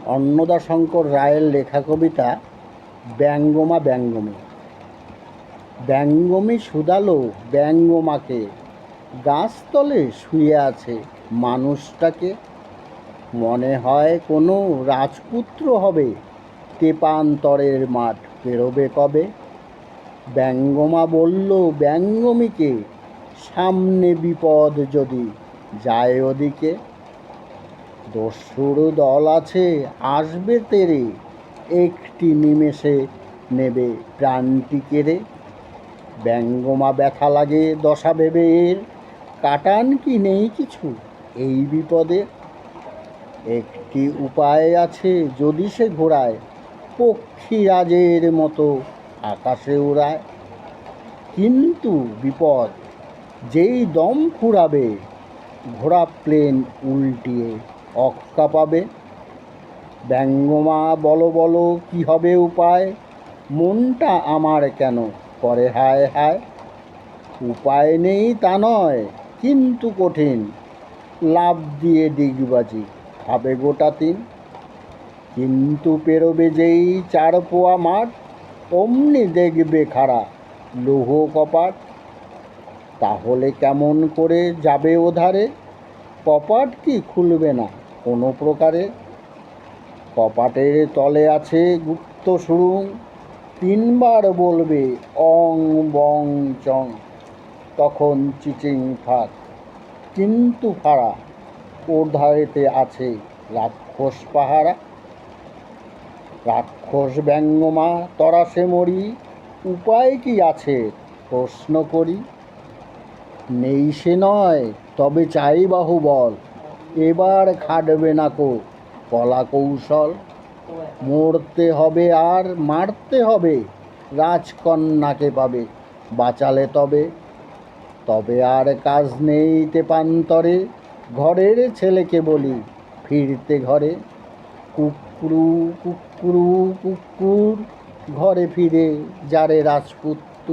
অন্নদাশঙ্কর রায়ের লেখা কবিতা ব্যঙ্গমা ব্যঙ্গমী। ব্যঙ্গমী শুধালো ব্যঙ্গমাকে, গাছতলে শুয়ে আছে মানুষটাকে। মনে হয় কোনো রাজপুত্র হবে, তেপান্তরের মাঠ পেরোবে কবে। ব্যঙ্গমা বলল ব্যঙ্গমীকে, সামনে বিপদ যদি যায় ওদিকে। দস্যুর দল আছে আসবে তেরে, একটি নিমেষে নেবে প্রাণটি কেড়ে। ব্যঙ্গমা ব্যথা লাগে দশা ভেবে এর, কাটান কি নেই কিছু এই বিপদে। একটি উপায় আছে যদি সে ঘোড়ায়, পক্ষীরাজের মতো আকাশে উড়ায়। কিন্তু বিপদ, যেই দম ফুরাবে, ঘোড়া প্লেন উল্টিয়ে অক্কা পাবে। ব্যঙ্গমা বলো বলো কি হবে উপায়, মনটা আমার কেন করে হায় হায়। উপায় নেই তা নয়, কিন্তু কঠিন, লাফ দিয়ে ডিগবাজি খাবে গোটা দিন। কিন্তু পেরোবে যেই 4 পোয়া মাঠ, অমনি দেখবে খাড়া লৌহ কপাট। তাহলে কেমন করে যাবে ওধারে, কপাট কি খুলবে না কোনো প্রকারে। কপাটের তলে আছে গুপ্ত সুড়ুং, 3 বার বলবে অং বং চং। তখন চিচিং ফাঁক কিন্তু ফাড়া, ওর ধারেতে আছে রাক্ষস পাহারা। রাক্ষস ব্যঙ্গমা তরাসে মরি, উপায় কি আছে প্রশ্ন করি। নেই সে নয় তবে চাই বাহুবল, এবার খাটবে না কো কলা কৌশল। মরতে হবে আর মারতে হবে, রাজকন্যাকে পাবে বাঁচালে তবে। তবে আর কাজ নেই তেপান্তরে, ঘরের ছেলেকে বলি ফিরতে ঘরে। কুক্কুরু কুক্কুরু কুক্কুর, ঘরে ফিরে যারে রাজপুত্র।